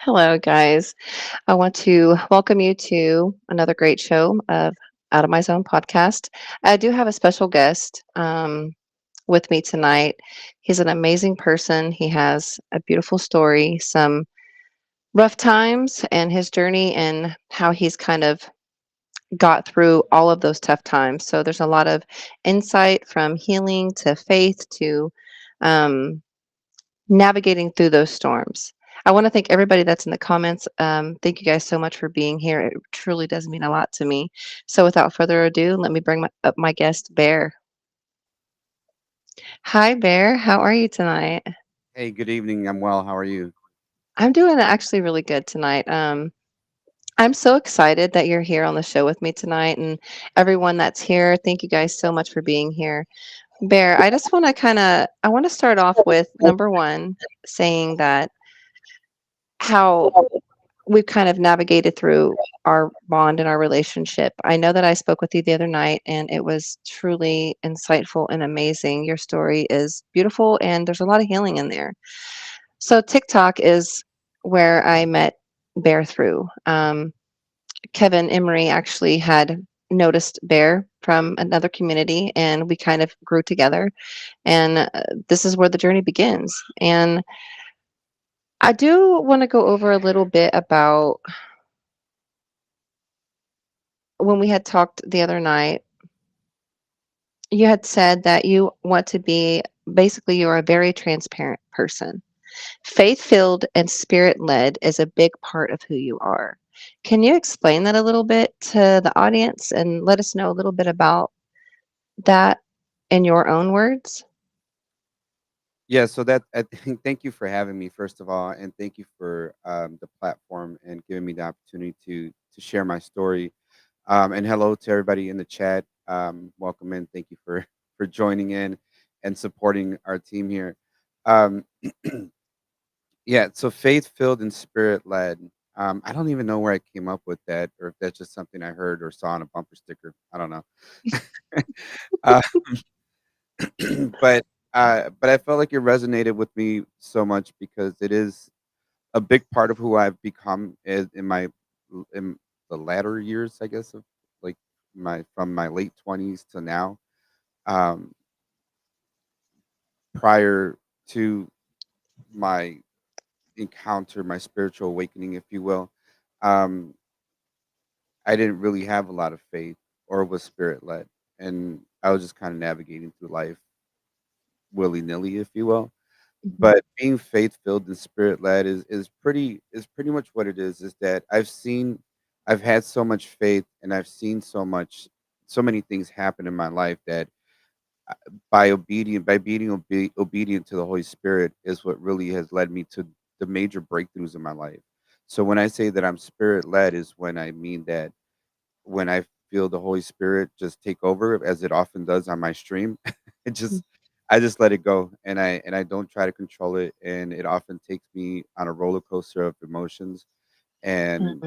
Hello, guys. I want to welcome you to another great show of Out of My Zone podcast. I do have a special guest with me tonight. He's an amazing person. He has a beautiful story, some rough times, and his journey and how he's kind of got through all of those tough times. So there's a lot of insight from healing to faith to um, navigating through those storms. I want to thank everybody that's in the comments. Thank you guys so much for being here. It truly does mean a lot to me. So without further ado, let me bring up my guest, Bear. Hi, Bear. How are you tonight? Hey, good evening. I'm well. How are you? I'm doing actually really good tonight. I'm so excited that you're here on the show with me tonight, and everyone that's here. Thank you guys so much for being here. Bear, I just want to I want to start off with number one, saying that how we've kind of navigated through our bond and our relationship. I know that I spoke with you the other night and it was truly insightful and amazing. Your story is beautiful and there's a lot of healing in there. So, TikTok is where I met Bear through. Kevin Emery actually had noticed Bear from another community and we kind of grew together. And this is where the journey begins. And I do want to go over a little bit about when we had talked the other night. You had said that you want to be basically you're a very transparent person. Faith filled and spirit led is a big part of who you are. Can you explain that a little bit to the audience and let us know a little bit about that in your own words? Yeah, so that I think thank you for having me first of all, and thank you for the platform and giving me the opportunity to share my story. And hello to everybody in the chat. Welcome in. Thank you for for joining in and supporting our team here. Um, yeah, so faith filled and spirit led. I don't even know where I came up with that, or if that's just something I heard or saw on a bumper sticker. I don't know. uh, but but I felt like it resonated with me so much because it is a big part of who I've become in my in the latter years, I guess, of like my from my late 20s to now. Um, Prior to my encounter, my spiritual awakening, if you will, um, I didn't really have a lot of faith or was spirit led, and I was just kind of navigating through life willy nilly, if you will. Mhm. But being faith filled and spirit led is pretty much what it is that I've had so much faith and I've seen so many things happen in my life that by being obedient to the Holy Spirit is what really has led me to the major breakthroughs in my life. So when I say that I'm spirit led, is when I mean that when I feel the Holy Spirit just take over, as it often does on my stream, it just I just let it go, and I don't try to control it, and it often takes me on a roller coaster of emotions, and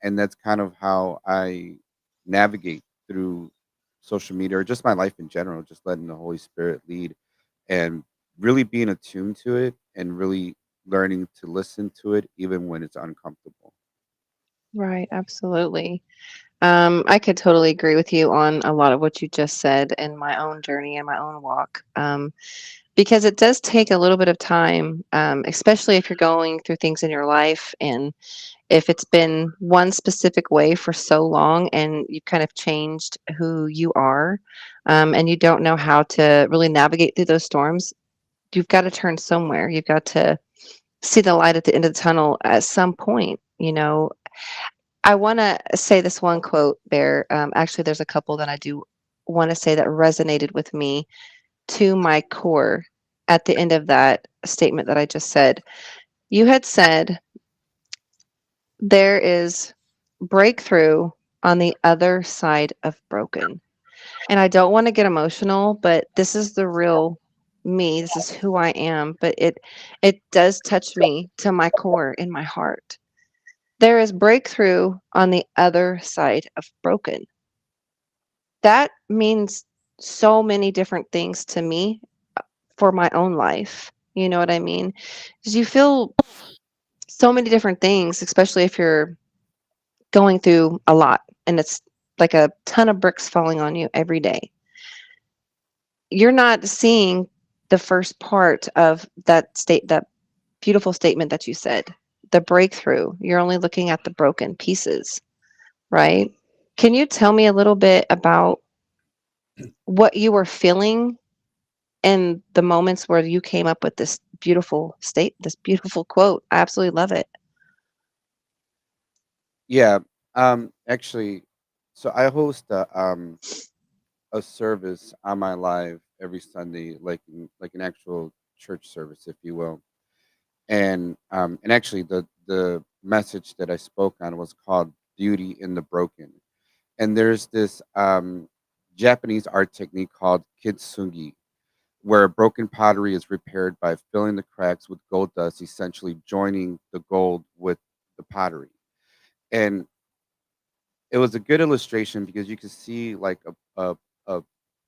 Mhm. that's kind of how I navigate through social media or just my life in general, just letting the Holy Spirit lead and really being attuned to it and really learning to listen to it even when it's uncomfortable. Right, absolutely. I could totally agree with you on a lot of what you just said in my own journey and my own walk. Because it does take a little bit of time, especially if you're going through things in your life and if it's been one specific way for so long and you've kind of changed who you are, and you don't know how to really navigate through those storms, you've got to turn somewhere. You've got to see the light at the end of the tunnel at some point. I want to say this one quote, Bear. Actually, there's a couple that I do want to say that resonated with me to my core at the end of that statement that I just said. You had said, there is breakthrough on the other side of broken. And I don't want to get emotional, but this is the real me. This is who I am, but it does touch me to my core in my heart. There is breakthrough on the other side of broken. That means so many different things to me for my own life. You know what I mean? Because you feel so many different things, especially if you're going through a lot and it's like a ton of bricks falling on you every day. You're not seeing the first part of that beautiful statement that you said, the breakthrough. You're only looking at the broken pieces, right? Can you tell me a little bit about what you were feeling in the moments where you came up with this beautiful quote? I absolutely love it. Yeah, actually, so I host a service on my live every Sunday, like an actual church service, if you will. And actually, the message that I spoke on was called "Beauty in the Broken." And there's this Japanese art technique called kintsugi, where broken pottery is repaired by filling the cracks with gold dust, essentially joining the gold with the pottery. And it was a good illustration because you could see like a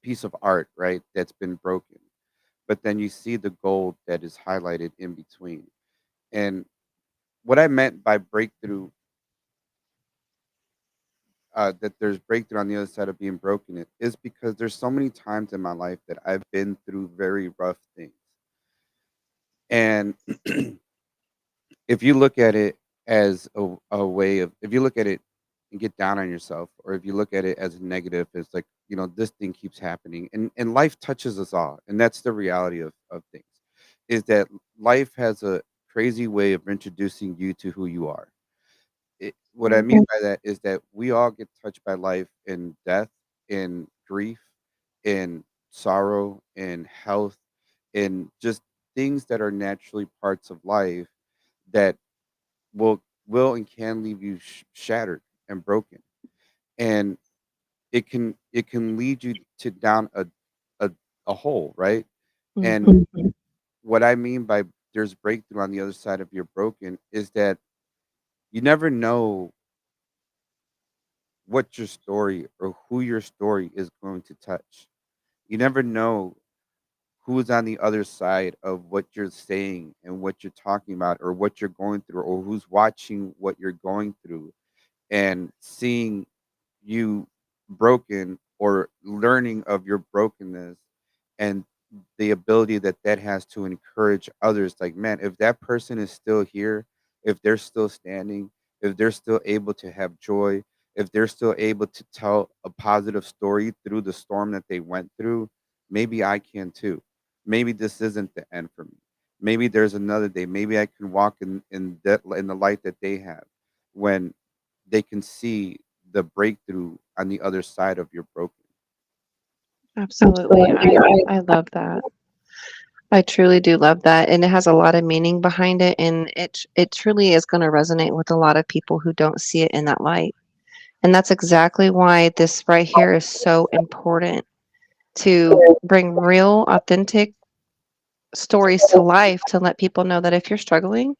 piece of art, right, that's been broken, but then you see the gold that is highlighted in between. And what I meant by breakthrough, that there's breakthrough on the other side of being broken, it is because there's so many times in my life that I've been through very rough things. And if you look at it as a way of, if you look at it and get down on yourself, or if you look at it as a negative, it's like, this thing keeps happening, and life touches us all, and that's the reality of things, is that life has a crazy way of introducing you to who you are. What I mean Mhm. by that is that we all get touched by life in death, in grief, in sorrow, in health, in just things that are naturally parts of life that will and can leave you shattered and broken. And it can lead you to down a a hole, right? And Mhm. what I mean by there's breakthrough on the other side of your broken is that you never know what your story or who your story is going to touch. You never know who's on the other side of what you're saying and what you're talking about or what you're going through, or who's watching what you're going through and seeing you broken or learning of your brokenness, and the ability that that has to encourage others. Like, man, if that person is still here, if they're still standing, if they're still able to have joy, if they're still able to tell a positive story through the storm that they went through, maybe I can too. Maybe this isn't the end for me. Maybe there's another day. Maybe I can walk in the light that they have, when they can see the breakthrough on the other side of your broken. Absolutely. I love that. I truly do love that, and it has a lot of meaning behind it, and it truly is gonna resonate with a lot of people who don't see it in that light. And that's exactly why this right here is so important to bring real, authentic stories to life to let people know that if you're struggling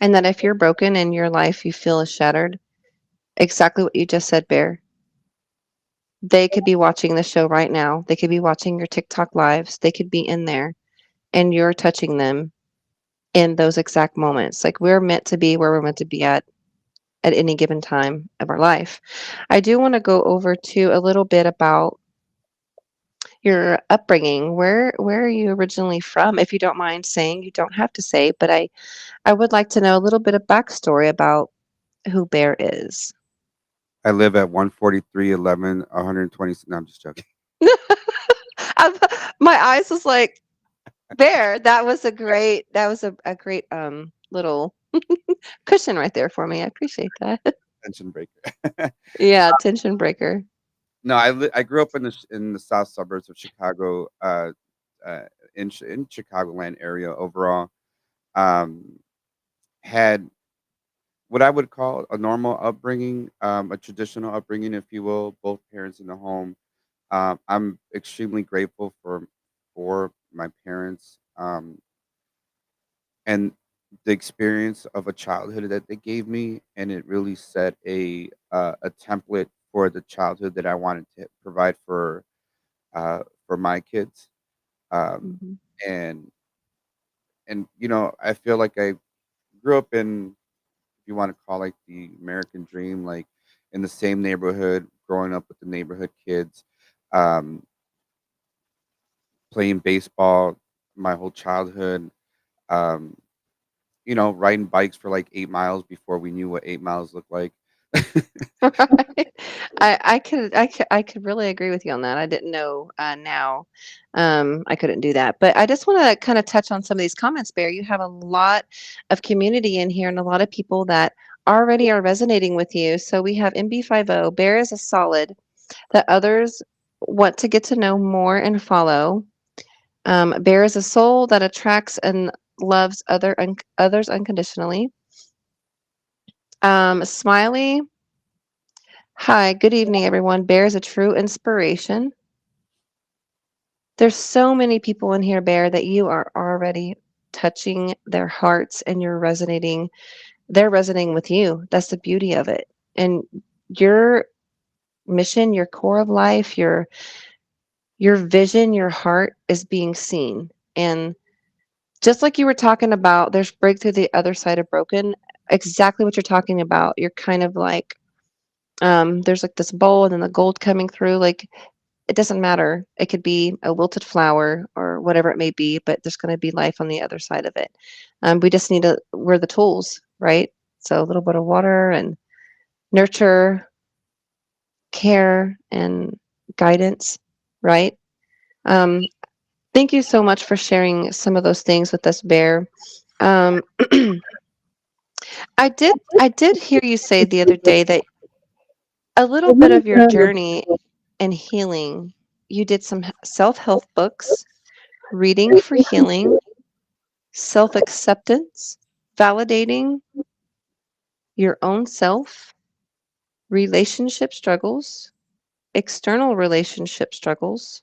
and that if you're broken in your life, you feel is shattered, exactly what you just said, Bear. They could be watching the show right now. They could be watching your TikTok lives. They could be in there and you're touching them in those exact moments. Like we're meant to be where we're meant to be at any given time of our life. I do want to go over to a little bit about your upbringing. Where are you originally from? If you don't mind saying, you don't have to say, but I would like to know a little bit of backstory about who Bear is. I live at 14311 120. No, I'm just joking. I'm, my eyes was like Bear. That was a great little cushion right there for me. I appreciate that. Tension breaker. Yeah, tension breaker. No, I grew up in the south suburbs of Chicago, uh, in Chicagoland area overall. Um, had what I would call a normal upbringing, a traditional upbringing, if you will. Both parents in the home. I'm extremely grateful for my parents, and the experience of a childhood that they gave me, and it really set a template for the childhood that I wanted to provide for my kids. Um, Mhm. and I feel like I grew up in, if you want to call like the American dream, like in the same neighborhood, growing up with the neighborhood kids, um, playing baseball my whole childhood. Um, riding bikes for like 8 miles before we knew what 8 miles looked like. Right. I could really agree with you on that. I didn't know now. I couldn't do that. But I just want to kind of touch on some of these comments, Bear. You have a lot of community in here and a lot of people that already are resonating with you. So we have MB50. Bear is a solid that others want to get to know more and follow. Bear is a soul that attracts and loves others unconditionally. Smiley. Hi, good evening, everyone. Bear is a true inspiration. There's so many people in here, Bear, that you are already touching their hearts and you're resonating. They're resonating with you. That's the beauty of it. And your mission, your core of life, your vision, your heart is being seen. And just like you were talking about, there's breakthrough the other side of broken. Exactly what you're talking about. You're kind of like there's like this bowl and then the gold coming through. Like it doesn't matter. It could be a wilted flower or whatever it may be, but there's going to be life on the other side of it. We just need to, we're the tools, right? So a little bit of water and nurture, care, and guidance, right? Um, thank you so much for sharing some of those things with us, Bear. Um, I did hear you say the other day that a little bit of your journey and healing, you did some self-help books, reading for healing, self-acceptance, validating your own self, relationship struggles, external relationship struggles.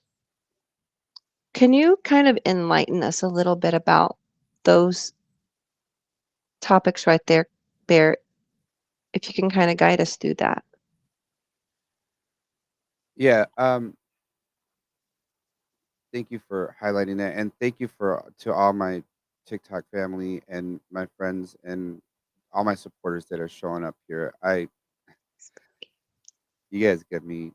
Can you kind of enlighten us a little bit about those topics right there, Bear, if you can kind of guide us through that? Yeah. Thank you for highlighting that, and thank you for to all my TikTok family and my friends and all my supporters that are showing up here. You guys get me,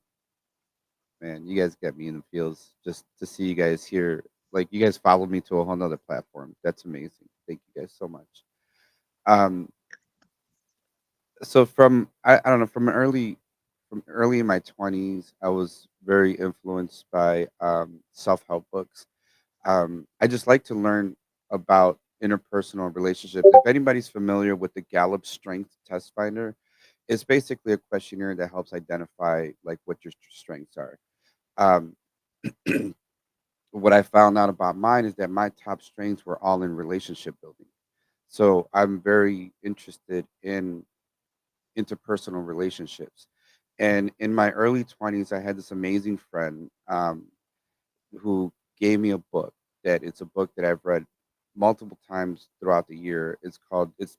man. You guys get me in the feels just to see you guys here. Like you guys followed me to a whole nother platform. That's amazing. Thank you guys so much. Um, so I don't know, from early in my 20s, I was very influenced by self-help books. I just like to learn about interpersonal relationships. If anybody's familiar with the Gallup Strength Test Finder, it's basically a questionnaire that helps identify like what your strengths are. Um, what I found out about mine is that my top strengths were all in relationship building. So I'm very interested in interpersonal relationships. And in my early 20s, I had this amazing friend who gave me a book that it's a book that I've read multiple times throughout the year. It's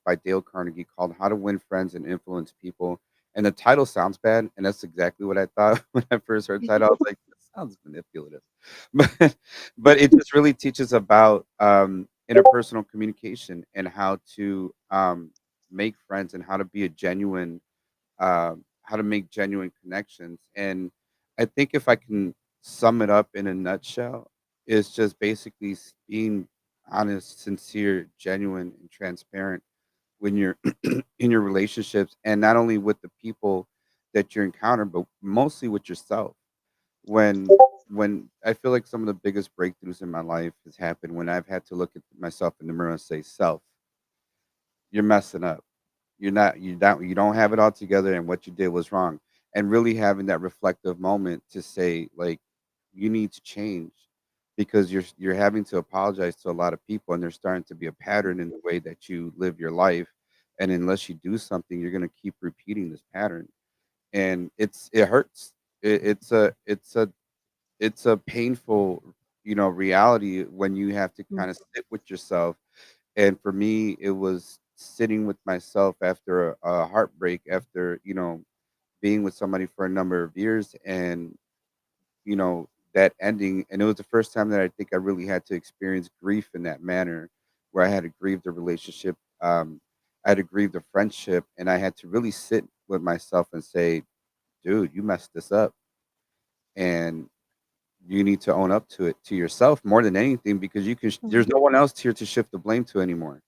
by Dale Carnegie called How to Win Friends and Influence People. And the title sounds bad, and that's exactly what I thought when I first heard the title. I was like, this sounds manipulative. But it just really teaches about interpersonal communication and how to make friends and how to make genuine connections. And I think if I can sum it up in a nutshell, it's just basically being honest, sincere, genuine, and transparent when you're in your relationships, and not only with the people that you encounter, but mostly with yourself. When I feel like some of the biggest breakthroughs in my life has happened when I've had to look at myself in the mirror and say, "Self, you're messing up. You don't have it all together, and what you did was wrong." And really having that reflective moment to say, like, you need to change because you're having to apologize to a lot of people, and there's starting to be a pattern in the way that you live your life. And unless you do something, you're going to keep repeating this pattern, and it hurts. It's a painful, reality when you have to kind of sit with yourself. And for me, it was sitting with myself after a heartbreak, after, being with somebody for a number of years, and, that ending. And it was the first time that I think I really had to experience grief in that manner, where I had to grieve the relationship. I had to grieve the friendship, and I had to really sit with myself and say, dude, you messed this up. And you need to own up to it, to yourself more than anything, because there's no one else here to shift the blame to anymore.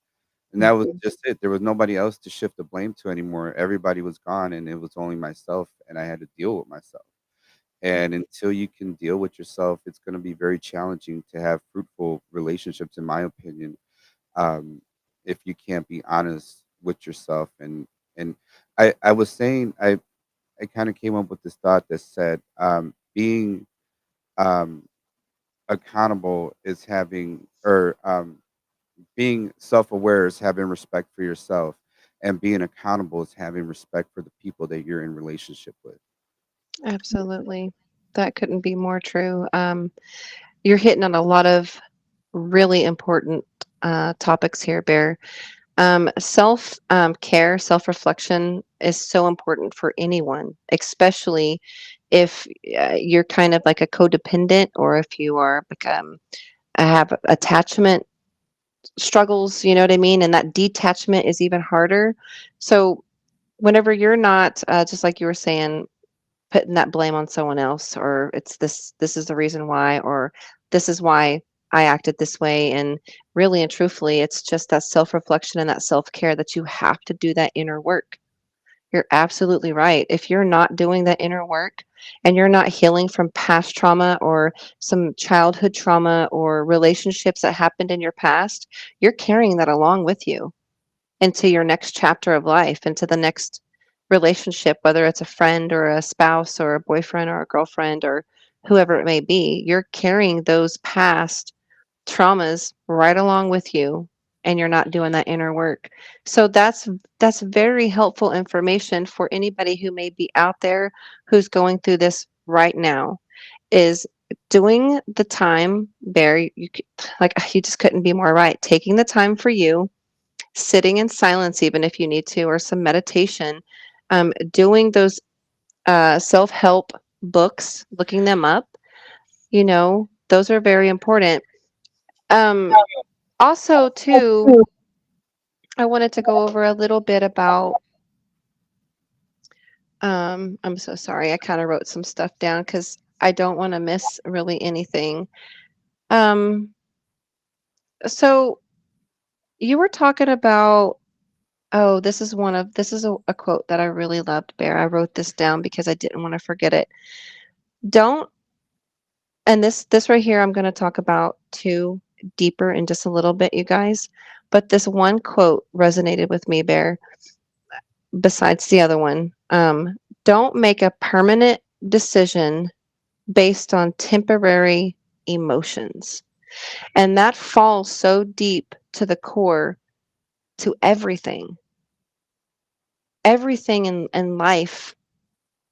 And that was Mhm. just it. There was nobody else to shift the blame to anymore. Everybody was gone, and it was only myself, and I had to deal with myself. And until you can deal with yourself, it's going to be very challenging to have fruitful relationships, in my opinion. Um, if you can't be honest with yourself, and I was saying, I kind of came up with this thought that said, being um, accountable is having, or being self-aware is having respect for yourself, and being accountable is having respect for the people that you're in relationship with. Absolutely. That couldn't be more true. You're hitting on a lot of really important topics here, Bear. Self care, self reflection is so important for anyone, especially if you're kind of like a codependent, or if you are like have attachment struggles. You know what I mean? And that detachment is even harder. So whenever you're not, just like you were saying, putting that blame on someone else, or it's this is the reason why, or this is why I acted this way, and really and truthfully it's just that self-reflection and that self-care, that you have to do that inner work. You're absolutely right. If you're not doing that inner work and you're not healing from past trauma or some childhood trauma or relationships that happened in your past, you're carrying that along with you into your next chapter of life, into the next relationship, whether it's a friend or a spouse or a boyfriend or a girlfriend or whoever it may be. You're carrying those past traumas right along with you, and you're not doing that inner work. So that's very helpful information for anybody who may be out there who's going through this right now, is doing the time. Barry, like, you just couldn't be more right. Taking the time for you, sitting in silence, even if you need to, or some meditation, doing those self-help books, looking them up, those are very important. Um, Also, too, I wanted to go over a little bit about, I'm so sorry, I kind of wrote some stuff down because I don't want to miss really anything. Um, so you were talking about, oh, this is a quote that I really loved, Bear. I wrote this down because I didn't want to forget it. Don't, and this right here, I'm going to talk about too deeper in just a little bit, you guys. But this one quote resonated with me, Bear, besides the other one. Don't make a permanent decision based on temporary. emotions. And that falls so deep to the core to everything, everything in life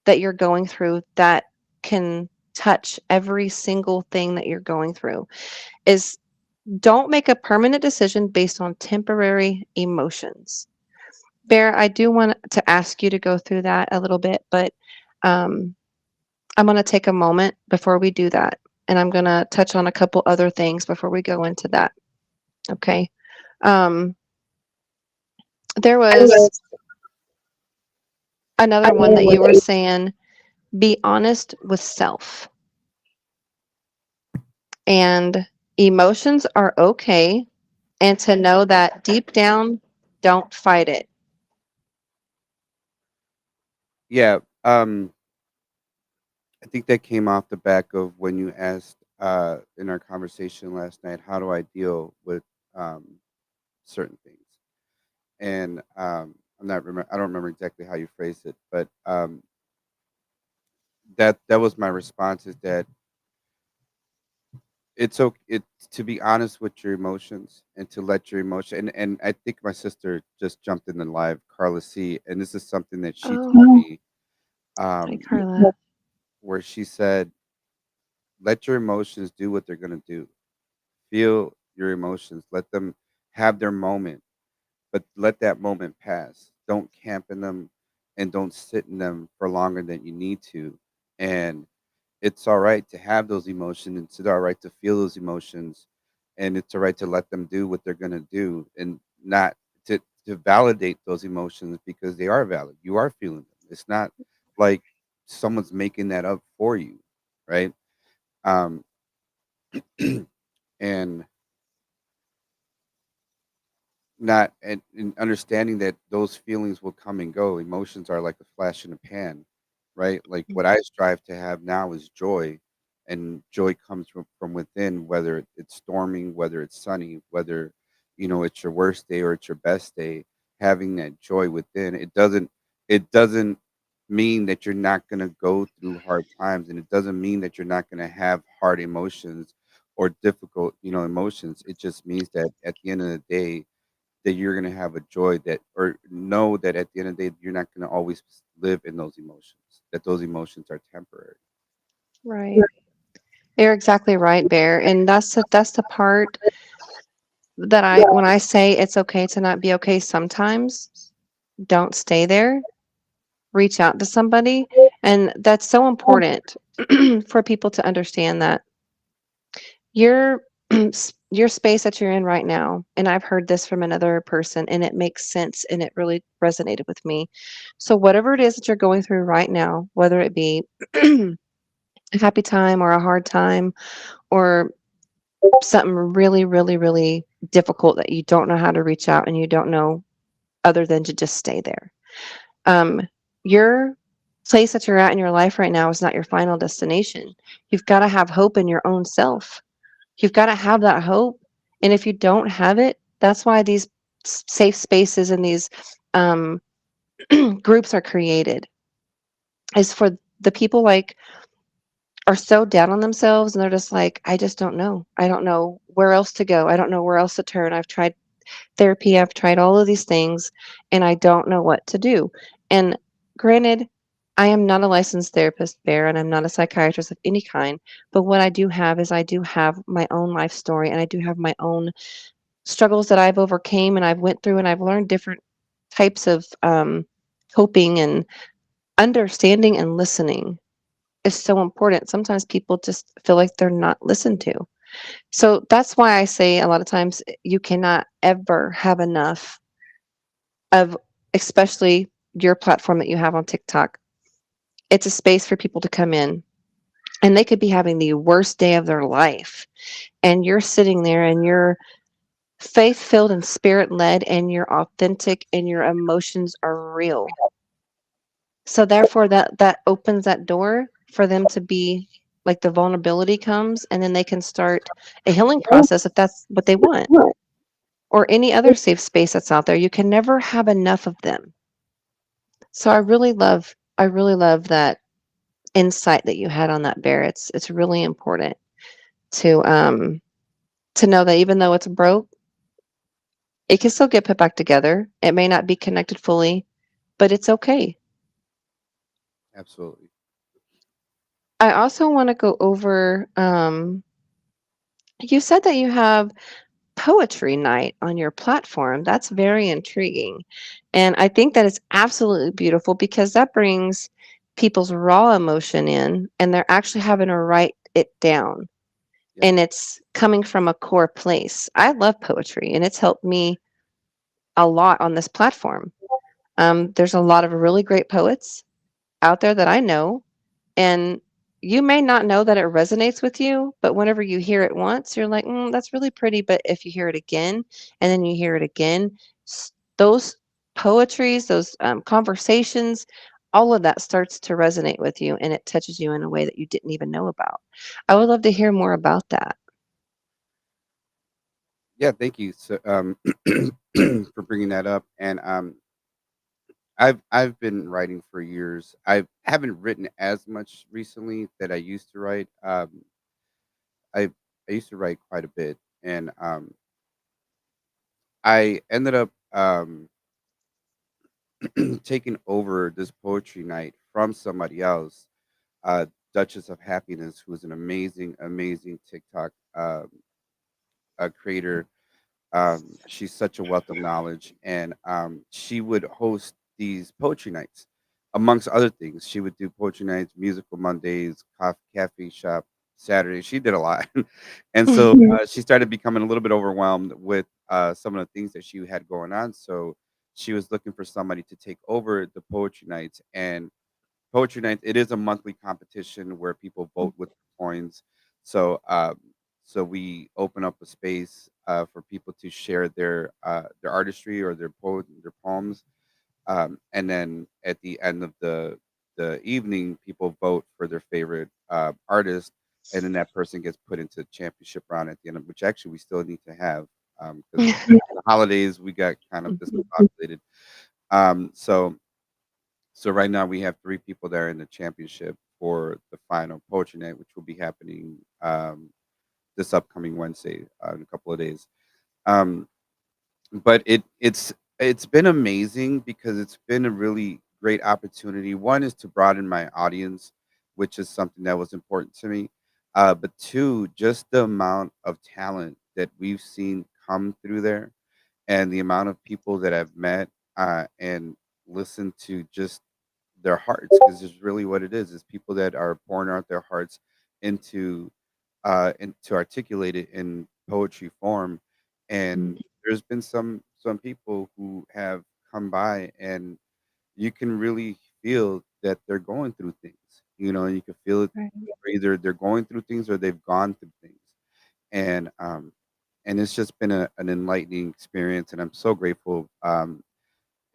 that you're going through that can touch every single thing that you're going through is don't make a permanent decision based on temporary emotions. Bear, I do want to ask you to go through that a little bit, but um, I'm going to take a moment before we do that. And I'm going to touch on a couple other things before we go into that. Okay. Um, there was another one that you were saying be honest with self. And emotions are okay. And to know that deep down, don't fight it. Yeah. I think that came off the back of when you asked in our conversation last night, how do I deal with um, certain things? And I don't remember exactly how you phrased it, but that was my response is that it's okay to be honest with your emotions and to let your emotion and I think my sister just jumped in the live, Carla C, and this is something that she Oh, told me hi, um, Carla. where she said, let your emotions do what they're going to do. Feel your emotions, let them have their moment, but let that moment pass. Don't camp in them and don't sit in them for longer than you need to. And it's all right to have those emotions. It's all right to feel those emotions, and it's all right to let them do what they're going to do, and not to validate those emotions because they are valid. You are feeling them. It's not like someone's making that up for you, right? Um, and not and understanding that those feelings will come and go. Emotions are like a flash in a pan, right? Like what I strive to have now is joy, and joy comes from within, whether it's storming, whether it's sunny, whether it's your worst day or it's your best day. Having that joy within, it doesn't mean that you're not going to go through hard times, and it doesn't mean that you're not going to have hard emotions or difficult emotions. It just means that at the end of the day that you're going to have a joy that or know that at the end of the day you're not going to always live in those emotions, that those emotions are temporary. Right. You're exactly right, Bear. And that's the part that when I say it's okay to not be okay sometimes, don't stay there. Reach out to somebody. And that's so important for people to understand that your your space that you're in right now, and I've heard this from another person and it makes sense and it really resonated with me. So whatever it is that you're going through right now, whether it be a happy time or a hard time or something really, really, really difficult that you don't know how to reach out and you don't know other than to just stay there. Um, your place that you're at in your life right now is not your final destination. You've got to have hope in your own self. You've got to have that hope. And if you don't have it, that's why these safe spaces and these um, groups are created, is for the people like are so down on themselves and they're just like, I just don't know. I don't know where else to go. I don't know where else to turn. I've tried therapy, I've tried all of these things, and I don't know what to do. And granted, I am not a licensed therapist, Bear, and I'm not a psychiatrist of any kind. But what I do have is I do have my own life story, and I do have my own struggles that I've overcame and I've went through, and I've learned different types of coping and understanding and listening is so important. Sometimes people just feel like they're not listened to. So that's why I say a lot of times you cannot ever have enough of, especially your platform that you have on TikTok. It's a space for people to come in and they could be having the worst day of their life. And you're sitting there and you're faith filled and spirit led and you're authentic and your emotions are real. So therefore that opens that door for them to be like the vulnerability comes and then they can start a healing process if that's what they want, or any other safe space that's out there. You can never have enough of them. So I really love that insight that you had on that, Bear. It's really important. to know that even though it's broke, it can still get put back together. It may not be connected fully, but it's okay. Absolutely. I also want to go over you said that you have poetry night on your platform. That's very intriguing. And I think that is absolutely beautiful because that brings people's raw emotion in and they're actually having to write it down. Yeah. And it's coming from a core place. I love poetry and it's helped me a lot on this platform. There's a lot of really great poets out there that I know, and you may not know that it resonates with you, but whenever you hear it once, you're like, that's really pretty. But if you hear it again and then you hear it again, those poetries, those conversations, all of that starts to resonate with you and it touches you in a way that you didn't even know about. I would love to hear more about that. Yeah. Thank you. So, for bringing that up. And I've been writing for years. I haven't written as much recently that I used to write. I I used to write quite a bit, and I ended up taking over this poetry night from somebody else, uh, Duchess of Happiness, who is an amazing, amazing TikTok creator. She's such a wealth of knowledge, and she would host these poetry nights, amongst other things. She would do poetry nights, musical Mondays, cafe shop Saturdays. She did a lot, and so she started becoming a little bit overwhelmed with some of the things that she had going on. So she was looking for somebody to take over the poetry nights, and poetry night, it is a monthly competition where people vote with coins. So so we open up a space for people to share their artistry or their poems, and then at the end of the evening, people vote for their favorite artist, and then that person gets put into the championship round at the end of which actually we still need to have, because the holidays we got kind of discombobulated. So right now we have 3 people there in the championship for the final poetry night, which will be happening this upcoming Wednesday, in a couple of days. Um, but it's been amazing because it's been a really great opportunity. One is to broaden my audience, which is something that was important to me. But two, just the amount of talent that we've seen come through there, and the amount of people that I've met and listened to just their hearts, because it's really what it is people that are pouring out their hearts into and to articulate it in poetry form. And there's been some people who have come by, and you can really feel that they're going through things, and you can feel it. Right. Either they're going through things or they've gone through things. And it's just been an enlightening experience, and I'm so grateful.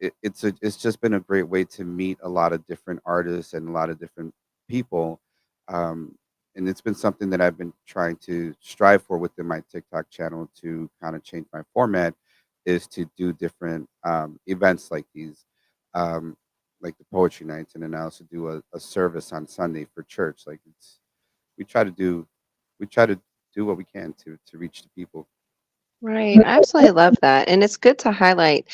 It's just been a great way to meet a lot of different artists and a lot of different people. Um, and it's been something that I've been trying to strive for within my TikTok channel to kind of change my format, is to do different events like these, um, like the poetry nights, and then I also do a service on Sunday for church. Like we try to do we try to do what we can to reach the people. Right. I absolutely love that. And it's good to highlight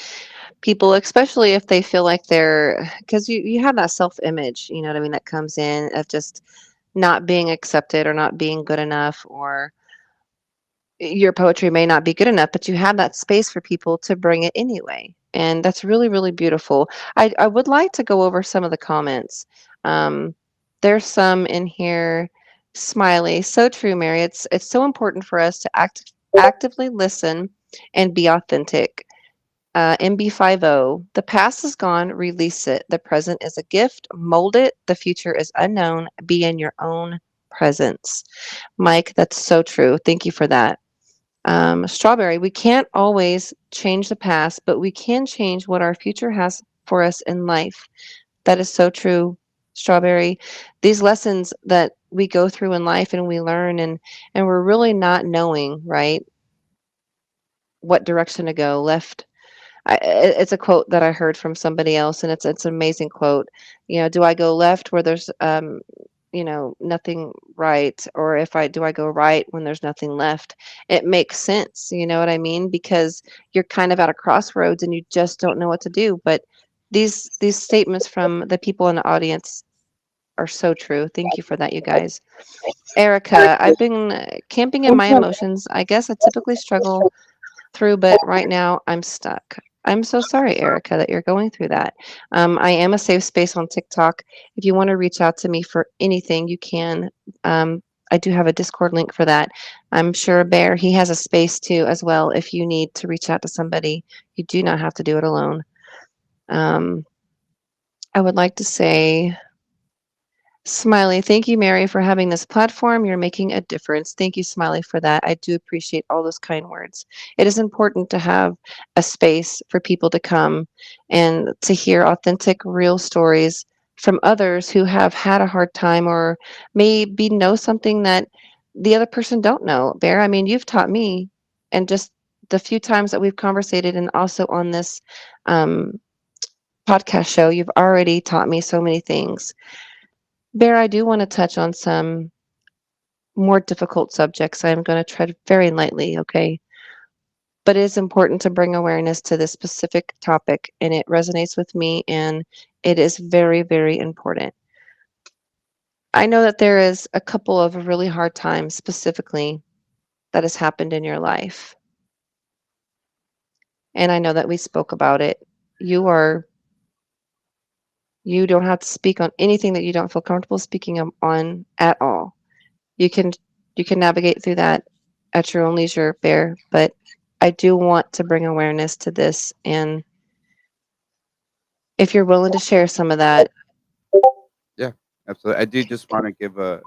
people, especially if they feel like because you have that self image, you know what I mean, that comes in of just not being accepted or not being good enough, or your poetry may not be good enough, but you have that space for people to bring it anyway. And that's really, really beautiful. I would like to go over some of the comments. Um, there's some in here. Smiley, so true, Mary. It's so important for us to actively listen and be authentic. MB50, the past is gone, release it. The present is a gift, mold it. The future is unknown. Be in your own presence. Mike, that's so true. Thank you for that. Strawberry, we can't always change the past, but we can change what our future has for us in life. That is so true, Strawberry. These lessons that we go through in life and we learn, and we're really not knowing, right, what direction to go, left. It's a quote that I heard from somebody else, and it's an amazing quote. You know, do I go left where there's nothing right, or if I go right when there's nothing left. It makes sense, you know what I mean? Because you're kind of at a crossroads and you just don't know what to do. But these statements from the people in the audience are so true. Thank you for that, you guys. Erica, I've been camping in my emotions. I guess I typically struggle through, but right now I'm stuck. I'm so sorry, Erica, that you're going through that. I am a safe space on TikTok. If you want to reach out to me for anything, you can. Um, I do have a Discord link for that. I'm sure Bear, he has a space too as well. If you need to reach out to somebody, you do not have to do it alone. Um, I would like to say Smiley, thank you, Mary, for having this platform. You're making a difference. Thank you, Smiley, for that. I do appreciate all those kind words. It is important to have a space for people to come and to hear authentic, real stories from others who have had a hard time or maybe know something that the other person don't know. Bear, I mean, you've taught me, and just the few times that we've conversated, and also on this um, podcast show, you've already taught me so many things. Bear, I do want to touch on some more difficult subjects. I'm going to tread very lightly, okay? But it is important to bring awareness to this specific topic, and it resonates with me, and it is very, very important. I know that there is a couple of really hard times specifically that has happened in your life, and I know that we spoke about it. You are you don't have to speak on anything that you don't feel comfortable speaking on at all. You can you can navigate through that at your own leisure, Bear, but I do want to bring awareness to this, and if you're willing to share some of that. Yeah, absolutely. I do just want to give a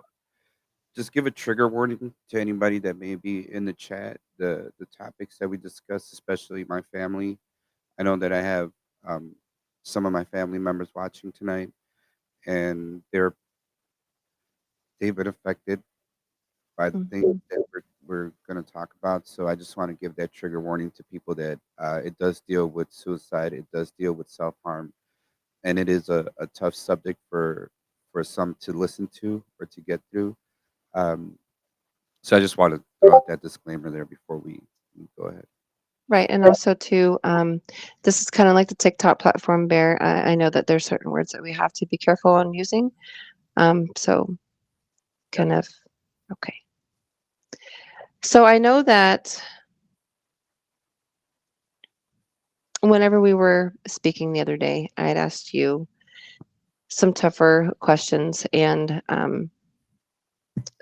trigger warning to anybody that may be in the chat. The topics that we discuss, especially my family. I know that I have um, some of my family members watching tonight, and they've been affected by the things Mhm. that we're going to talk about. So I just want to give that trigger warning to people that it does deal with suicide, it does deal with self harm, and it is a tough subject for some to listen to or to get through. Um, so I just want to throw out that disclaimer there before we go ahead. Right, and also too, this is kind of like the TikTok platform, Bear. I know that there's certain words that we have to be careful on using. So Yeah. kind of okay. So I know that whenever we were speaking the other day, I had asked you some tougher questions, and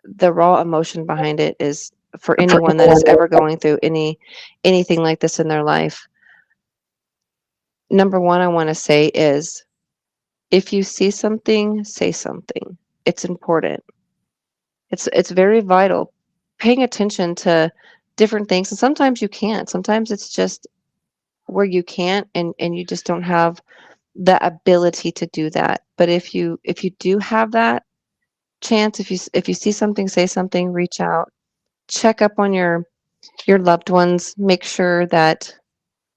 the raw emotion behind it is for anyone that is ever going through anything like this in their life. Number one, I want to say is if you see something, say something. It's important. It's very vital. Paying attention to different things, and sometimes you can't. Sometimes it's just where you can't, and you just don't have the ability to do that. But if you do have that chance, if you see something, say something, reach out, check up on your loved ones, make sure that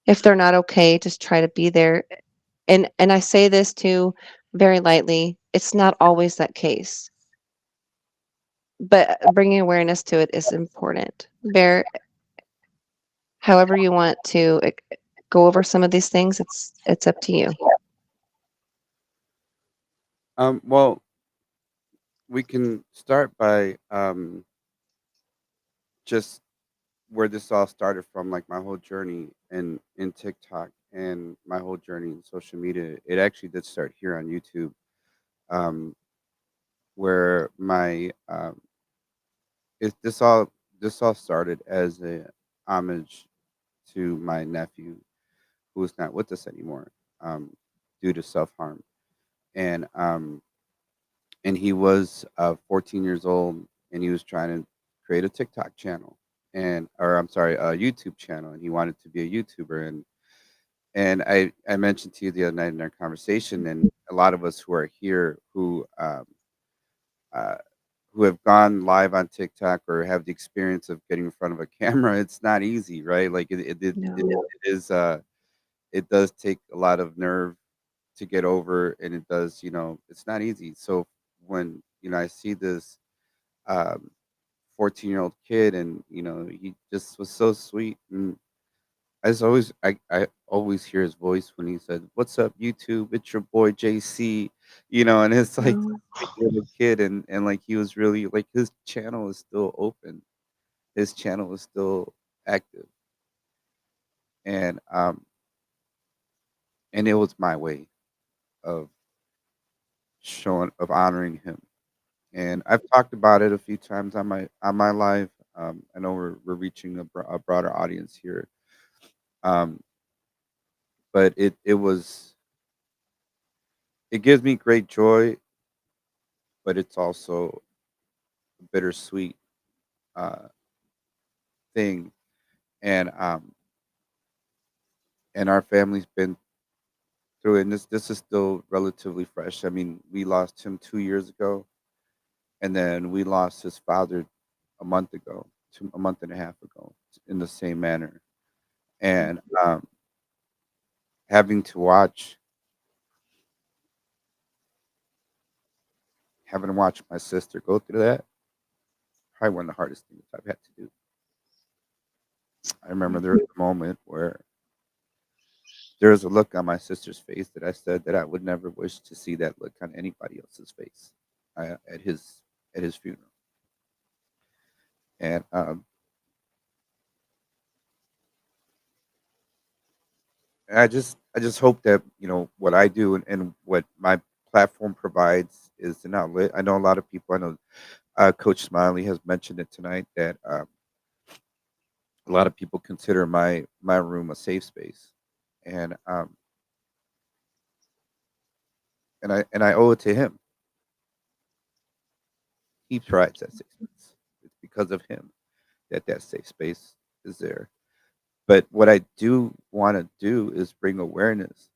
if they're not okay, just try to be there. And I say this too very lightly. It's not always that case, but bringing awareness to it is important. Bear, however you want to go over some of these things, it's up to you. Well, we can start by just where this all started from, like my whole journey in TikTok and my whole journey in social media. It actually did start here on YouTube, um, where my it this all started as a homage to my nephew who is not with us anymore, um, due to self harm, and and he was 14 years old, and he was trying to create a TikTok channel, and or I'm sorry, a YouTube channel, and he wanted to be a YouTuber. And I mentioned to you the other night in our conversation, and a lot of us who are here uh, who have gone live on TikTok or have the experience of getting in front of a camera, it's not easy, right? Like No. it is it does take a lot of nerve to get over, and it does, it's not easy. So when I see this um 14-year-old kid, and he just was so sweet. And I always hear his voice when he said, "What's up, YouTube? It's your boy JC." And it's like Oh, a little kid, and like he was really like his channel is still open. His channel is still active, and and it was my way of honoring him. And I've talked about it a few times on my live. I know we're reaching a broader audience here, um, but it gives me great joy, but it's also a bittersweet uh, thing. And our family's been through it, and this is still relatively fresh. I mean, we lost him 2 years ago, and then we lost his father a month ago, a month and a half ago, in the same manner. And having to watch having to watch my sister go through that, probably one of the hardest things I've had to do. I remember there was a moment where there was a look on my sister's face that I said that I would never wish to see that look on anybody else's face at his funeral. And I just hope that what I do, and what my platform provides is an outlet. I know a lot of people. I know Coach Smiley has mentioned it tonight that a lot of people consider my room a safe space, and I owe it to him. He provides that safe space. It's because of him that safe space is there. But what I do want to do is bring awareness,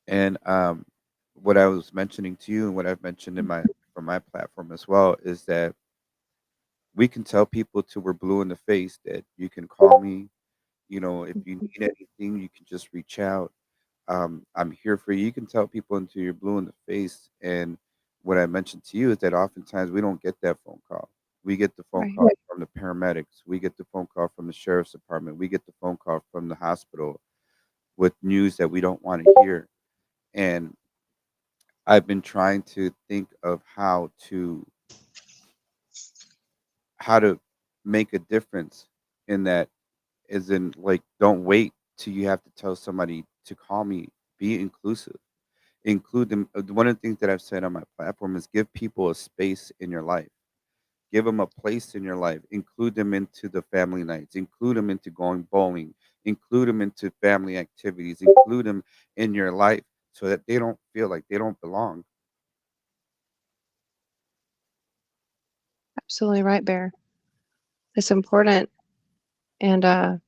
and what I was mentioning to you, and what I've mentioned in my from my platform as well, is that we can tell people till we're blue in the face that you can call me. If you need anything, you can just reach out. I'm here for you. You can tell people until you're blue in the face. And what I mentioned to you is that oftentimes we don't get that phone call. We get the phone right. call from the paramedics. We get the phone call from the sheriff's department. We get the phone call from the hospital with news that we don't want to hear. And I've been trying to think of how to make a difference in that, is in like, don't wait till you have to tell somebody to call me. Be inclusive. Include them. One of the things that I've said on my platform is give people a space in your life. Give them a place in your life. Include them into the family nights. Include them into going bowling. Include them into family activities. Include them in your life so that they don't feel like they don't belong. Absolutely right, Bear. It's important. And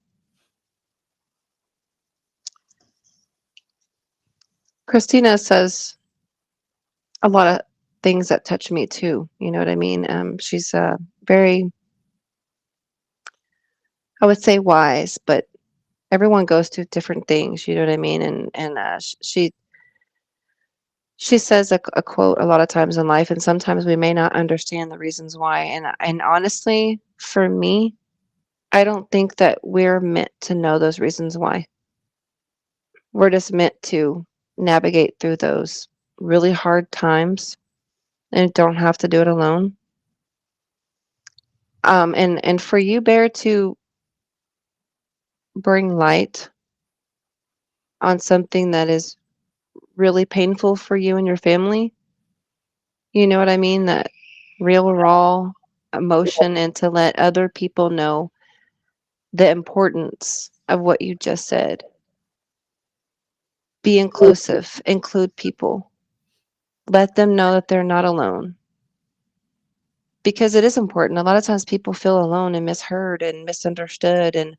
Christina says a lot of things that touch me too. You know what I mean? She's very, I would say, wise, but everyone goes through different things. You know what I mean? And she says a quote a lot of times in life, and sometimes we may not understand the reasons why. And honestly, for me, I don't think that we're meant to know those reasons why. We're just meant to navigate through those really hard times and don't have to do it alone. And for you, Bear, to bring light on something that is really painful for you and your family, you know what I mean? That real, raw emotion, and to let other people know the importance of what you just said. Be inclusive, include people, let them know that they're not alone. Because it is important. A lot of times people feel alone and misheard and misunderstood, and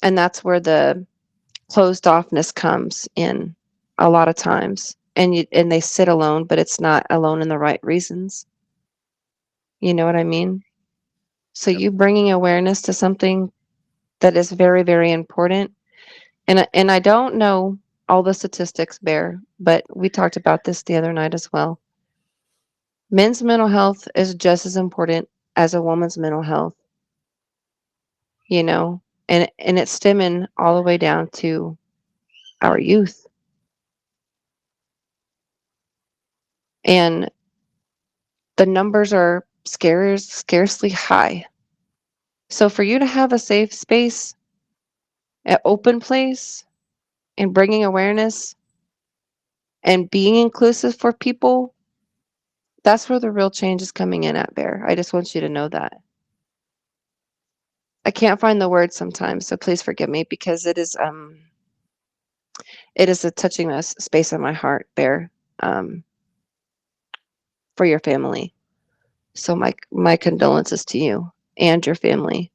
that's where the closed offness comes in a lot of times. And they sit alone, but it's not alone in the right reasons. You know what I mean? So Yep. you bringing awareness to something that is very, very important. And I don't know. all the statistics bear, but we talked about this the other night as well. Men's mental health is just as important as a woman's mental health, you know, and it's stemming all the way down to our youth. And the numbers are scarcely high. So for you to have a safe space, an open place, and bringing awareness and being inclusive for people, that's where the real change is coming in at, Bear. I just want you to know that. I can't find the words sometimes, so please forgive me because it is a touching a space in my heart, Bear, um, for your family. So my condolences to you and your family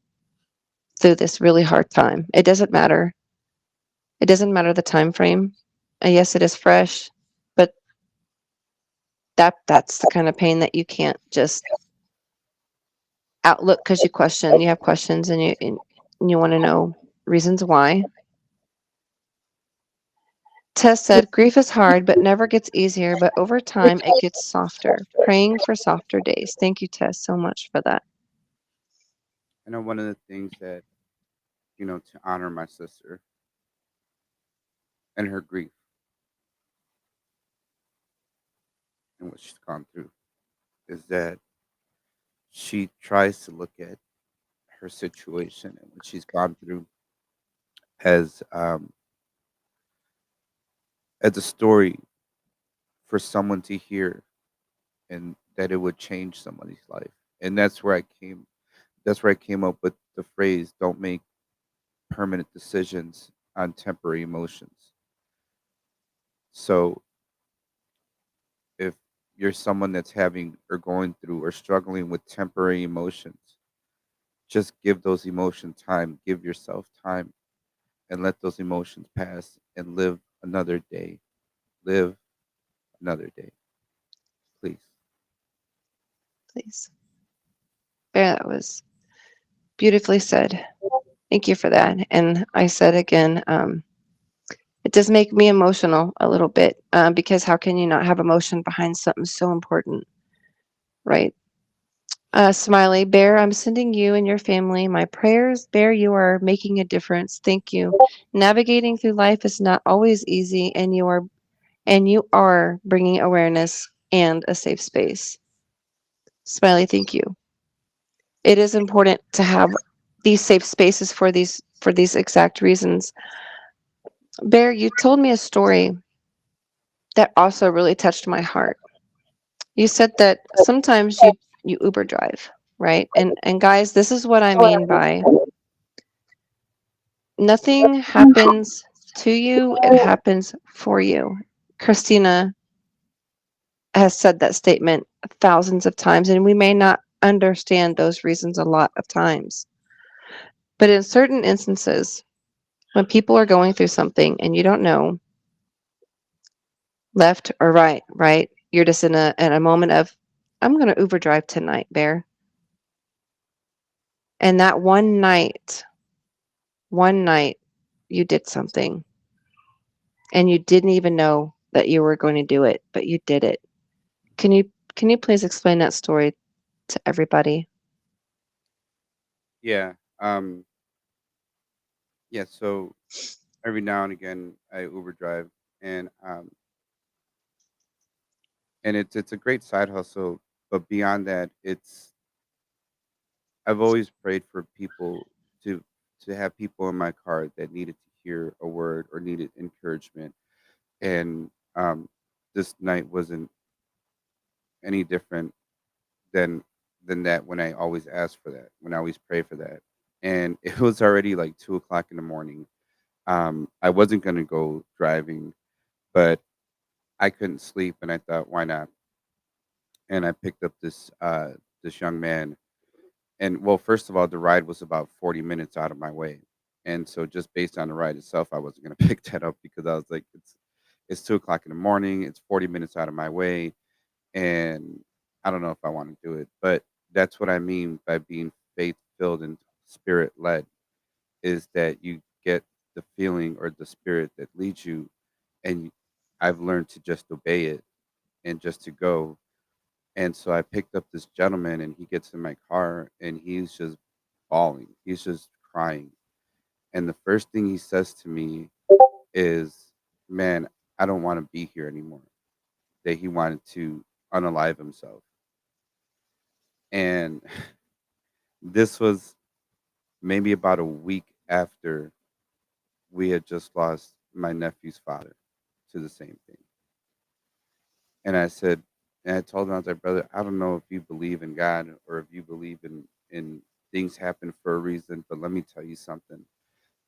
through this really hard time. It doesn't matter. It doesn't matter the time frame. Yes, it is fresh, but that's the kind of pain that you can't just outlook because you question. You have questions and you want to know reasons why. Tess said, grief is hard, but never gets easier, but over time it gets softer. Praying for softer days. Thank you, Tess, so much for that. I know one of the things that, to honor my sister and her grief and what she's gone through is that she tries to look at her situation and what she's gone through as as a story for someone to hear, and that it would change somebody's life. And that's where I came up with the phrase, don't make permanent decisions on temporary emotions. So if you're someone that's having or going through or struggling with temporary emotions, just give those emotions time, give yourself time, and let those emotions pass and live another day. Live another day, please. Please. Yeah, that was beautifully said. Thank you for that. And I said again, it does make me emotional a little bit because how can you not have emotion behind something so important, right? Smiley, Bear, I'm sending you and your family my prayers. Bear, you are making a difference. Thank you. Navigating through life is not always easy, and you are bringing awareness and a safe space. Smiley, thank you. It is important to have these safe spaces for these exact reasons. Bear, you told me a story that also really touched my heart. You said that sometimes you Uber drive, right? And guys, this is what I mean by nothing happens to you, it happens for you. Christina has said that statement thousands of times, and we may not understand those reasons a lot of times. But in certain instances, when people are going through something and you don't know left or right, right? You're just in a moment of, I'm going to Uber drive tonight, Bear. And that one night, you did something and you didn't even know that you were going to do it, but you did it. Can you can you please explain that story to everybody? Yeah. Yeah. So every now and again, I Uber drive, and it's a great side hustle. But beyond that, it's I've always prayed for people to to have people in my car that needed to hear a word or needed encouragement, and this night wasn't any different than that. When I always ask for that, when I always pray for that, and it was already like 2 o'clock in the morning. I wasn't gonna go driving, but I couldn't sleep, and I thought, why not? And I picked up this young man. And well, first of all, the ride was about 40 minutes out of my way. And so just based on the ride itself, I wasn't gonna pick that up because I was like, it's 2 o'clock in the morning, it's 40 minutes out of my way, and I don't know if I want to do it. But that's what I mean by being faith filled and spirit led, is that you get the feeling or the spirit that leads you and I've learned to just obey it and just to go. And so I picked up this gentleman, and he gets in my car, and he's just bawling. He's just crying. And the first thing he says to me is, "Man, I don't want to be here anymore." That he wanted to unalive himself. And this was maybe about a week after we had just lost my nephew's father to the same thing. And I said, and I told him, I was like, "Brother, I don't know if you believe in God or if you believe in things happen for a reason, but let me tell you something.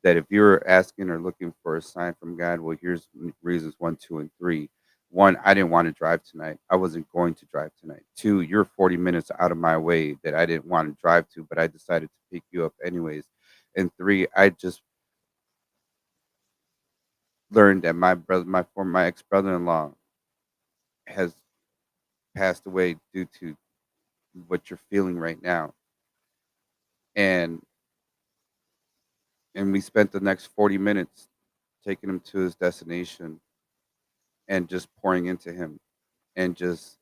That if you're asking or looking for a sign from God, well, here's reasons one, two, and three. One, I didn't want to drive tonight. I wasn't going to drive tonight. Two, you're 40 minutes out of my way that I didn't want to drive to, but I decided to pick you up anyways. And three, I just learned that my ex brother-in-law has passed away due to what you're feeling right now." And we spent the next 40 minutes taking him to his destination and just pouring into him and just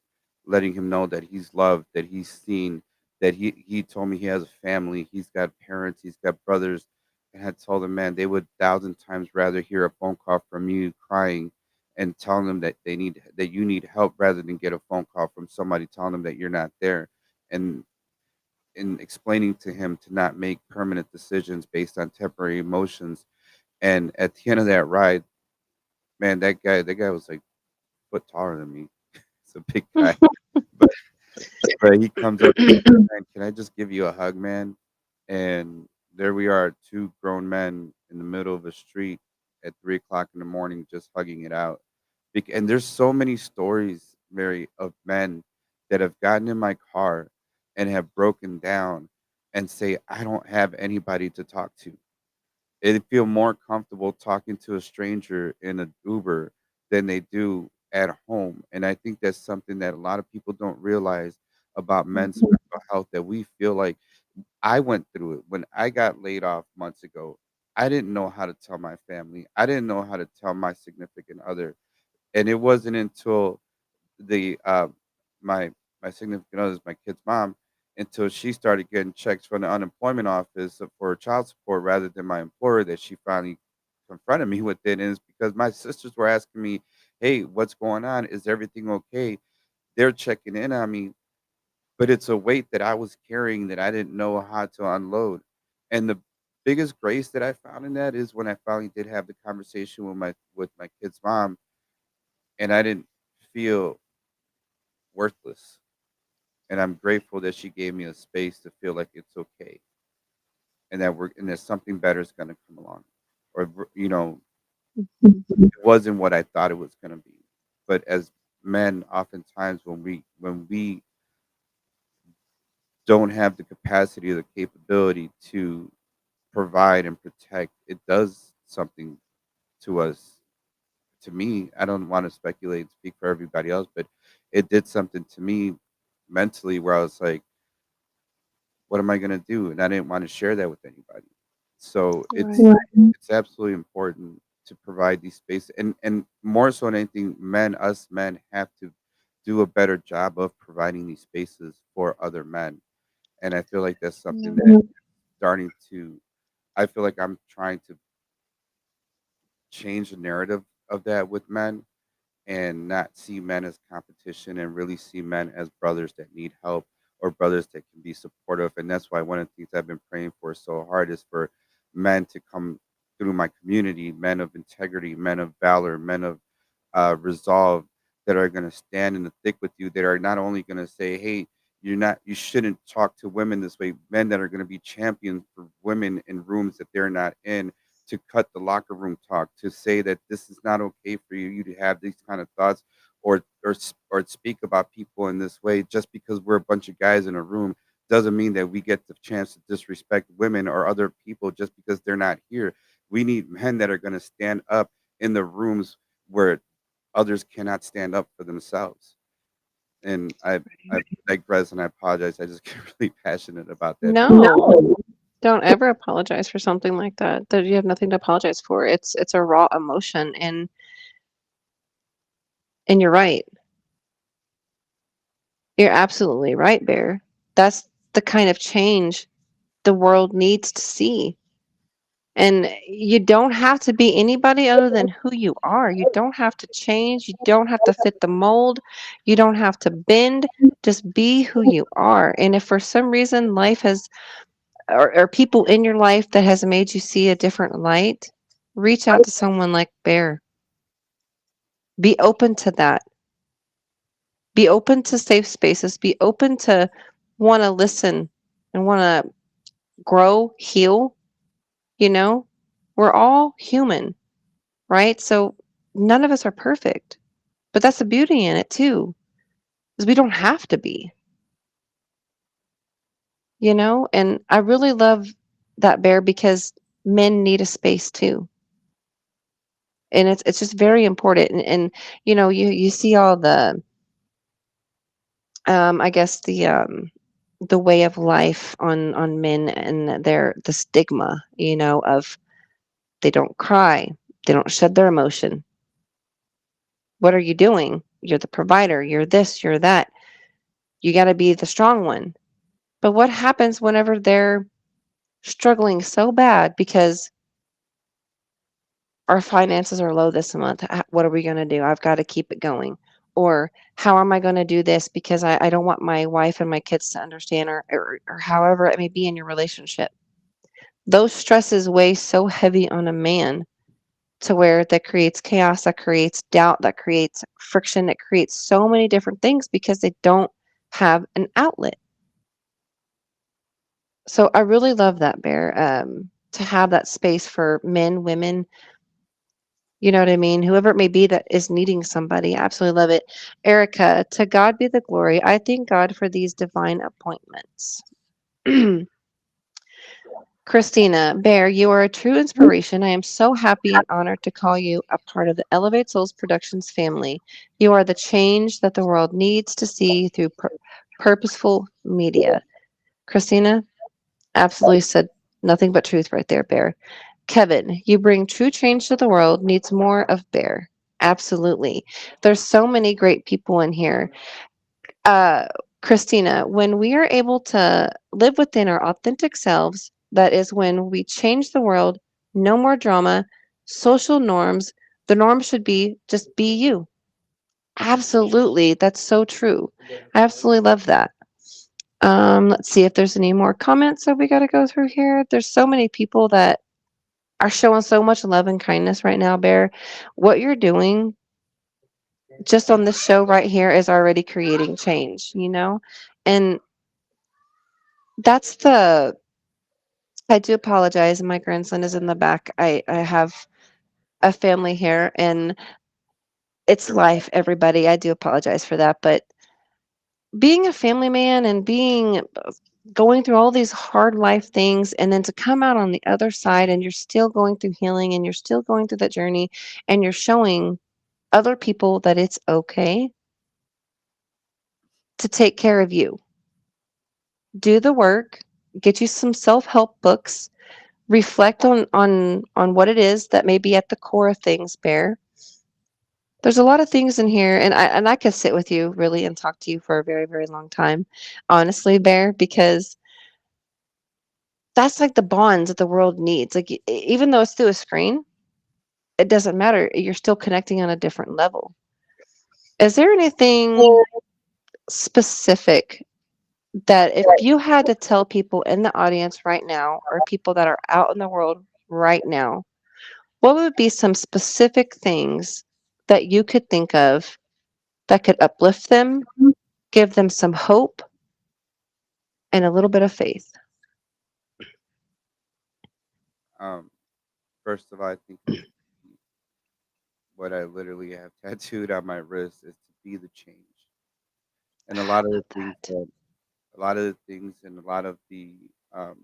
letting him know that he's loved, that he's seen, that he told me he has a family, he's got parents, he's got brothers, and I told him, man, they would 1,000 times rather hear a phone call from you crying and telling them that you need help rather than get a phone call from somebody telling them that you're not there. And in explaining to him to not make permanent decisions based on temporary emotions. And at the end of that ride, man, that guy was like foot taller than me. He's a big guy, but he comes up, "Man, can I just give you a hug, man?" And there we are, two grown men in the middle of a street at 3 o'clock in the morning, just hugging it out. And there's so many stories, Mary, of men that have gotten in my car and have broken down and say, "I don't have anybody to talk to." They feel more comfortable talking to a stranger in an Uber than they do at home. And I think that's something that a lot of people don't realize about men's Mhm. mental health, that we feel like I went through it when I got laid off months ago. I didn't know how to tell my family. I didn't know how to tell my significant other. And it wasn't until the my significant other is my kid's mom, until she started getting checks from the unemployment office for child support rather than my employer, that she finally confronted me with it. And it's because my sisters were asking me, "Hey, what's going on? Is everything okay?" They're checking in on me, but it's a weight that I was carrying that I didn't know how to unload. And the biggest grace that I found in that is when I finally did have the conversation with my kid's mom, and I didn't feel worthless. And I'm grateful that she gave me a space to feel like it's okay, and that something better is going to come along, or it wasn't what I thought it was going to be. But as men, oftentimes when we don't have the capacity or the capability to provide and protect, it does something to us. To me, I don't want to speculate and speak for everybody else, but it did something to me mentally where I was like, what am I gonna do? And I didn't want to share that with anybody. So Right. it's absolutely important to provide these spaces, and more so than anything, us men have to do a better job of providing these spaces for other men. And I feel like that's something Yeah. that starting to I feel like I'm trying to change the narrative of that with men, and not see men as competition and really see men as brothers that need help, or brothers that can be supportive. And that's why one of the things I've been praying for so hard is for men to come through my community, men of integrity, men of valor, men of resolve, that are going to stand in the thick with you, that are not only going to say, "Hey, you shouldn't talk to women this way," men that are going to be champions for women in rooms that they're not in, to cut the locker room talk, to say that this is not okay for you to have these kind of thoughts, or speak about people in this way. Just because we're a bunch of guys in a room doesn't mean that we get the chance to disrespect women or other people just because they're not here. We need men that are going to stand up in the rooms where others cannot stand up for themselves. And I digress, and I apologize. I just get really passionate about that. No, don't ever apologize for something like that. That you have nothing to apologize for. It's a raw emotion, and And you're right. You're absolutely right, Bear. That's the kind of change the world needs to see. And you don't have to be anybody other than who you are. You don't have to change. You don't have to fit the mold. You don't have to bend. Just be who you are. And if for some reason life has, or people in your life that has made you see a different light, reach out to someone like Bear. Be open to that. Be open to safe spaces. Be open to want to listen and want to grow, heal. You know, we're all human, right? So none of us are perfect, but that's the beauty in it too, is we don't have to be, and I really love that, Bear, because men need a space too. And it's just very important. And you see all the I guess the way of life on men and the stigma, of they don't cry, they don't shed their emotion. What are you doing? You're the provider, you're this, you're that. You got to be the strong one. But what happens whenever they're struggling so bad because our finances are low this month? What are we going to do? I've got to keep it going. Or how am I going to do this because I don't want my wife and my kids to understand, or however it may be in your relationship. Those stresses weigh so heavy on a man to where that creates chaos, that creates doubt, that creates friction, that creates so many different things because they don't have an outlet. So I really love that, Bear, to have that space for men, women, you know what I mean? Whoever it may be that is needing somebody. I absolutely love it. Erica, to God be the glory. I thank God for these divine appointments. Christina, Bear, you are a true inspiration. I am so happy and honored to call you a part of the Elevate Souls Productions family. You are the change that the world needs to see through purposeful media. Christina, absolutely said nothing but truth right there, Bear. Kevin, you bring true change to the world, needs more of Bear. Absolutely. There's so many great people in here. Uh, Christina, when we are able to live within our authentic selves, that is when we change the world, no more drama, social norms. The norm should be just be you. Absolutely. That's so true. I absolutely love that. Let's see if there's any more comments that we got to go through here. There's so many people that are showing so much love and kindness right now, Bear. What you're doing just on this show right here is already creating change. And that's I do apologize. My grandson is in the back. I have a family here and it's life, everybody. I do apologize for that. But being a family man and going through all these hard life things and then to come out on the other side and you're still going through healing and you're still going through that journey and you're showing other people that it's okay to take care of you. Do the work, get you some self-help books, reflect on what it is that may be at the core of things, Bear. There's a lot of things in here, and I could sit with you really and talk to you for a very, very long time, honestly, Bear, because that's like the bonds that the world needs. Like even though it's through a screen, it doesn't matter. You're still connecting on a different level. Is there anything specific that if you had to tell people in the audience right now, or people that are out in the world right now, what would be some specific things that you could think of that could uplift them, give them some hope, and a little bit of faith? Um, First of all, I think it would be what I literally have tattooed on my wrist is to be the change. And a lot I of the love things that. that, a lot of the things, and a lot of um,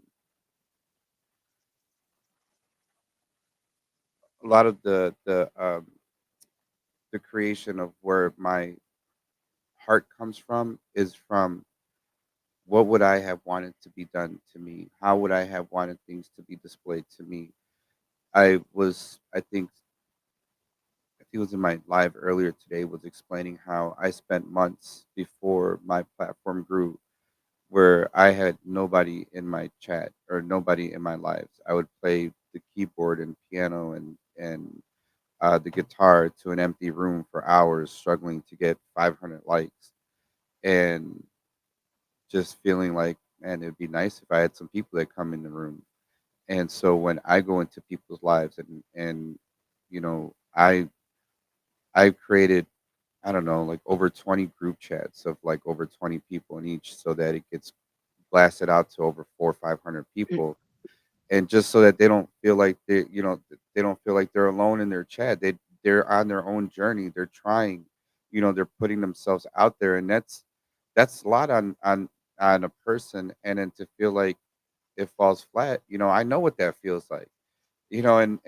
a lot of the creation of where my heart comes from is from what would I have wanted to be done to me? How would I have wanted things to be displayed to me? I think he was in my live earlier today, was explaining how I spent months before my platform grew where I had nobody in my chat or nobody in my lives. I would play the keyboard and piano and the guitar to an empty room for hours, struggling to get 500 likes, and just feeling like, man, it'd be nice if I had some people that come in the room. And so when I go into people's lives and you know, I've created, I don't know, like over 20 group chats of like over 20 people in each, so that it gets blasted out to over 400 or 500 people, and just so that they don't feel like they don't feel like they're alone in their chat. They're on their own journey. They're trying, they're putting themselves out there, and that's a lot on a person, and then to feel like it falls flat. I know what that feels like. And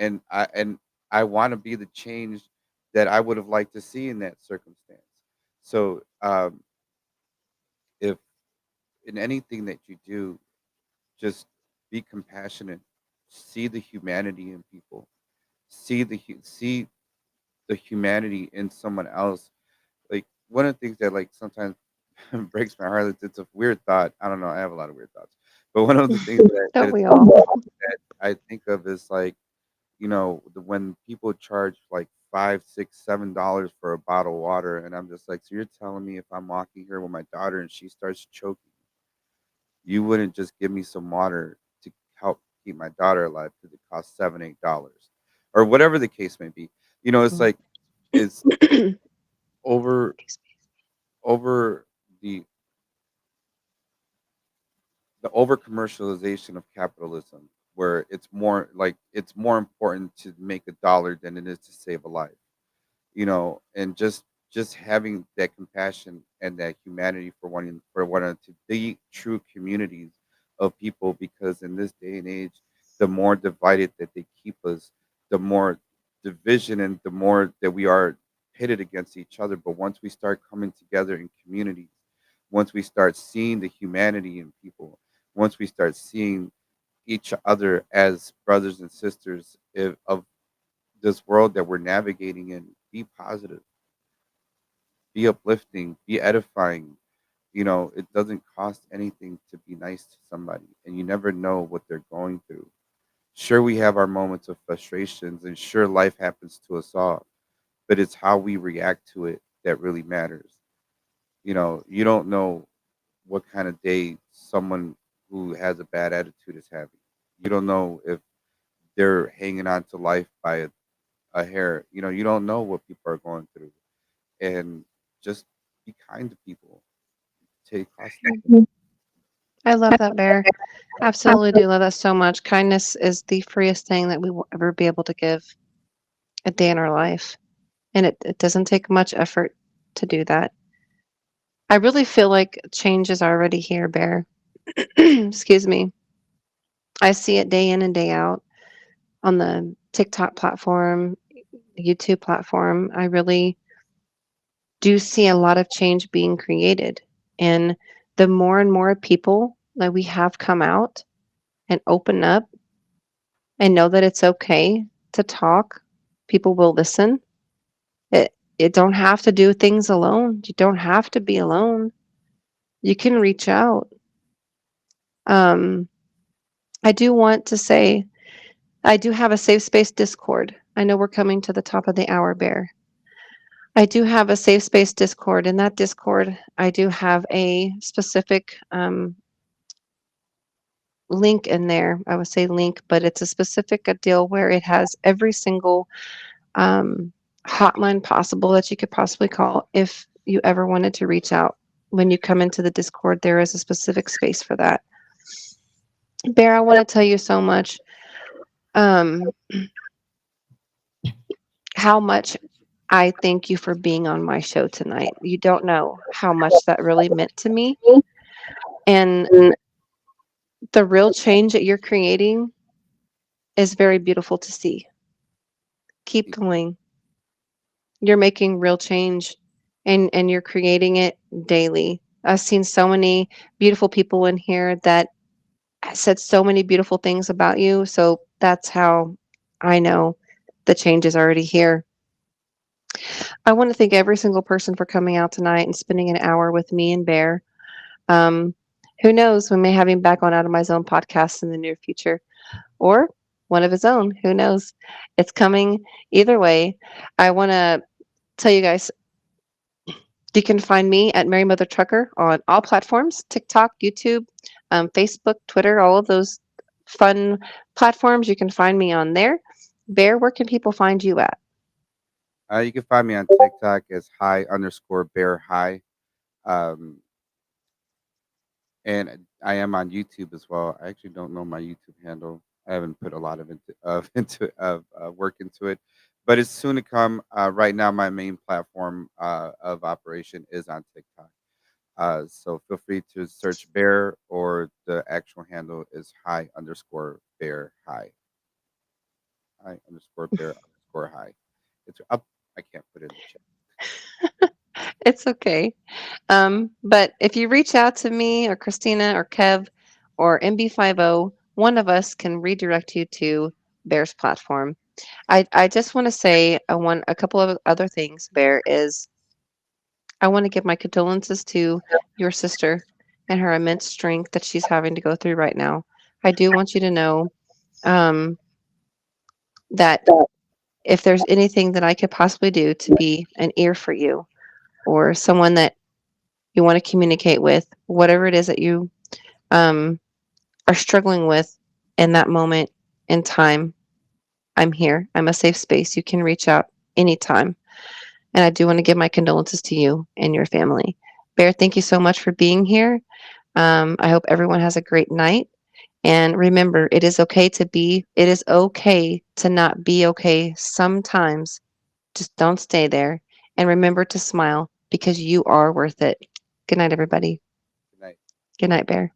I want to be the change that I would have liked to see in that circumstance. So if in anything that you do, just be compassionate, see the humanity in people, see the humanity in someone else. Like, one of the things that, like, sometimes breaks my heart, it's a weird thought. I don't know, I have a lot of weird thoughts, but one of the things that Don't it's we all? that I think of is like, when people charge like $5, $6, $7 for a bottle of water, and I'm just like, so you're telling me if I'm walking here with my daughter and she starts choking, you wouldn't just give me some water to help keep my daughter alive because it costs $7, $8, or whatever the case may be. It's Mm. like, it's over over the the over commercialization of capitalism, where it's more important to make a dollar than it is to save a life. And just having that compassion and that humanity for one another, to be true communities of people, because in this day and age, the more divided that they keep us, the more division and the more that we are pitted against each other. But once we start coming together in communities, once we start seeing the humanity in people, once we start seeing each other as brothers and sisters of this world that we're navigating in, be positive, be uplifting, be edifying. It doesn't cost anything to be nice to somebody, and you never know what they're going through. Sure, we have our moments of frustrations, and sure, life happens to us all, but it's how we react to it that really matters. You don't know what kind of day someone who has a bad attitude is having. You don't know if they're hanging on to life by a hair. You don't know what people are going through, and just be kind to people. Take cost nothing. I love that, Bear. Absolutely do love that so much. Kindness is the freest thing that we will ever be able to give a day in our life. And it doesn't take much effort to do that. I really feel like change is already here, Bear. Excuse me. I see it day in and day out on the TikTok platform, YouTube platform. I really do see a lot of change being created. And the more and more people that we have come out and open up and know that it's okay to talk, people will listen. It don't have to do things alone. You don't have to be alone. You can reach out. Um, I do want to say I do have a safe space Discord. I know we're coming to the top of the hour, Bear. I do have a safe space Discord. In that Discord, I do have a specific link in there. I would say link, but it's a specific a deal where it has every single um, hotline possible that you could possibly call if you ever wanted to reach out. When you come into the Discord, there is a specific space for that. Bear, I want to tell you so much um, how much I thank you for being on my show tonight. You don't know how much that really meant to me. And the real change that you're creating is very beautiful to see. Keep going. You're making real change and you're creating it daily. I've seen so many beautiful people in here that said so many beautiful things about you. So that's how I know the change is already here. I want to thank every single person for coming out tonight and spending an hour with me and Bear. Um, who knows? We may have him back on Out of My Zone podcast in the near future, or one of his own. Who knows? It's coming either way. I want to tell you guys you can find me at Mary.Mothertrucker on all platforms: TikTok, YouTube, Facebook, Twitter, all of those fun platforms. You can find me on there. Bear, where can people find you at? You can find me on TikTok as high underscore bear high. Um, and I am on YouTube as well. I actually don't know my YouTube handle. I haven't put a lot of work into it, but it's soon to come. Right now, my main platform of operation is on TikTok. So feel free to search bear, or the actual handle is high underscore bear high. High underscore bear underscore high. It's up. I can't put it in the chat. It's okay. But if you reach out to me or Christina or Kev or MB50, one of us can redirect you to Bear's platform. I just want to say a couple of other things, Bear, is I want to give my condolences to your sister and her immense strength that she's having to go through right now. I do want you to know um, that if there's anything that I could possibly do to be an ear for you or someone that you want to communicate with, whatever it is that you um, are struggling with in that moment in time, I'm here. I'm a safe space. You can reach out anytime. And I do want to give my condolences to you and your family. Bear, thank you so much for being here. I hope everyone has a great night. And remember, it is okay to not be okay sometimes. Just don't stay there. And remember to smile because you are worth it. Good night, everybody. Good night. Good night, Bear.